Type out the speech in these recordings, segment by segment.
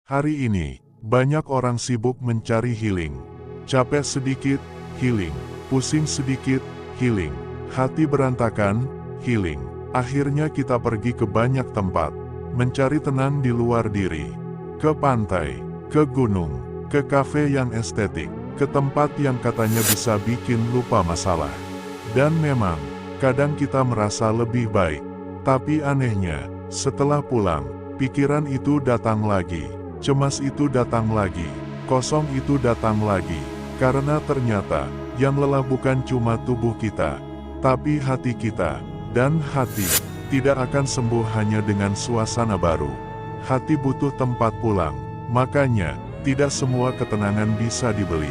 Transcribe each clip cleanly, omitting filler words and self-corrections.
Hari ini, banyak orang sibuk mencari healing. Capek sedikit, healing. Pusing sedikit, healing. Hati berantakan, healing. Akhirnya kita pergi ke banyak tempat, mencari tenang di luar diri. Ke pantai, ke gunung, ke kafe yang estetik, ke tempat yang katanya bisa bikin lupa masalah. Dan memang, kadang kita merasa lebih baik. Tapi anehnya, setelah pulang, pikiran itu datang lagi. Cemas itu datang lagi, kosong itu datang lagi, karena ternyata, yang lelah bukan cuma tubuh kita, tapi hati kita, dan hati, tidak akan sembuh hanya dengan suasana baru. Hati butuh tempat pulang, makanya, tidak semua ketenangan bisa dibeli.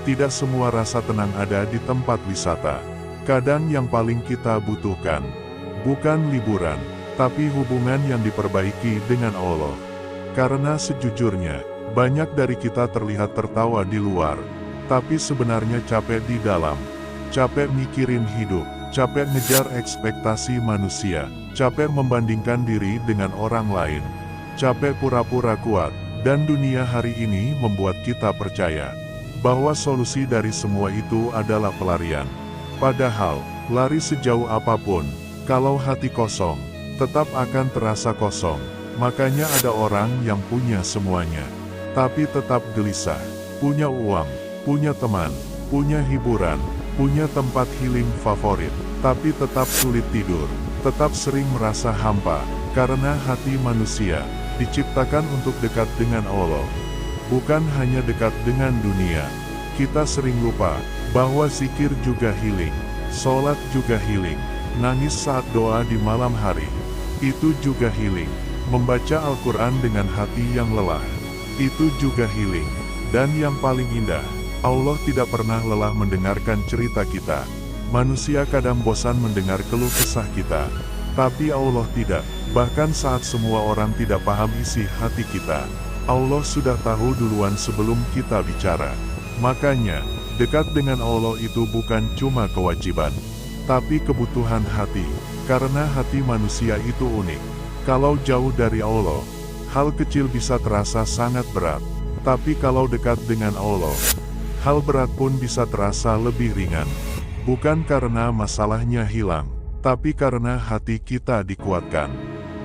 Tidak semua rasa tenang ada di tempat wisata. Kadang yang paling kita butuhkan, bukan liburan, tapi hubungan yang diperbaiki dengan Allah. Karena sejujurnya, banyak dari kita terlihat tertawa di luar, tapi sebenarnya capek di dalam. Capek mikirin hidup, capek ngejar ekspektasi manusia, capek membandingkan diri dengan orang lain, capek pura-pura kuat, dan dunia hari ini membuat kita percaya bahwa solusi dari semua itu adalah pelarian. Padahal, lari sejauh apapun, kalau hati kosong, tetap akan terasa kosong. Makanya ada orang yang punya semuanya, tapi tetap gelisah, punya uang, punya teman, punya hiburan, punya tempat healing favorit, tapi tetap sulit tidur, tetap sering merasa hampa, karena hati manusia diciptakan untuk dekat dengan Allah, bukan hanya dekat dengan dunia. Kita sering lupa bahwa zikir juga healing, sholat juga healing, nangis saat doa di malam hari, itu juga healing. Membaca Al-Quran dengan hati yang lelah, itu juga healing. Dan yang paling indah, Allah tidak pernah lelah mendengarkan cerita kita. Manusia kadang bosan mendengar keluh kesah kita, tapi Allah tidak. Bahkan saat semua orang tidak paham isi hati kita, Allah sudah tahu duluan sebelum kita bicara. Makanya, dekat dengan Allah itu bukan cuma kewajiban, tapi kebutuhan hati, karena hati manusia itu unik. Kalau jauh dari Allah, hal kecil bisa terasa sangat berat. Tapi kalau dekat dengan Allah, hal berat pun bisa terasa lebih ringan. Bukan karena masalahnya hilang, tapi karena hati kita dikuatkan.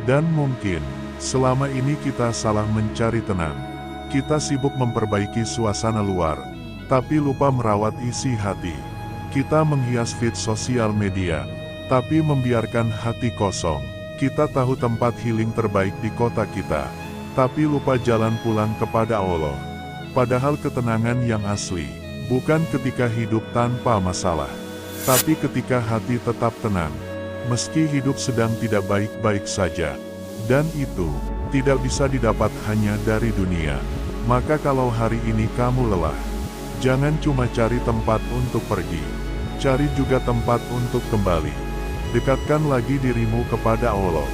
Dan mungkin, selama ini kita salah mencari tenang. Kita sibuk memperbaiki suasana luar, tapi lupa merawat isi hati. Kita menghias feed sosial media, tapi membiarkan hati kosong. Kita tahu tempat healing terbaik di kota kita, tapi lupa jalan pulang kepada Allah. Padahal ketenangan yang asli, bukan ketika hidup tanpa masalah, tapi ketika hati tetap tenang, meski hidup sedang tidak baik-baik saja. Dan itu, tidak bisa didapat hanya dari dunia. Maka kalau hari ini kamu lelah, jangan cuma cari tempat untuk pergi, cari juga tempat untuk kembali. Dekatkan lagi dirimu kepada Allah.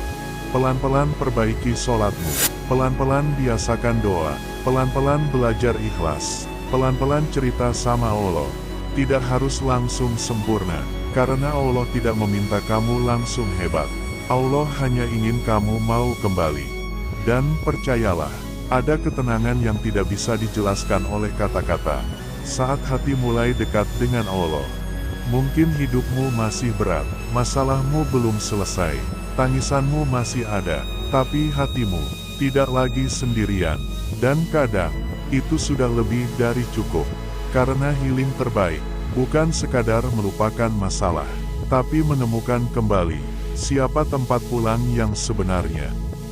Pelan-pelan perbaiki sholatmu. Pelan-pelan biasakan doa. Pelan-pelan belajar ikhlas. Pelan-pelan cerita sama Allah. Tidak harus langsung sempurna, karena Allah tidak meminta kamu langsung hebat. Allah hanya ingin kamu mau kembali. Dan percayalah, ada ketenangan yang tidak bisa dijelaskan oleh kata-kata. Saat hati mulai dekat dengan Allah, mungkin hidupmu masih berat, masalahmu belum selesai, tangisanmu masih ada, tapi hatimu tidak lagi sendirian. Dan kadang, itu sudah lebih dari cukup. Karena healing terbaik, bukan sekadar melupakan masalah, tapi menemukan kembali siapa tempat pulang yang sebenarnya.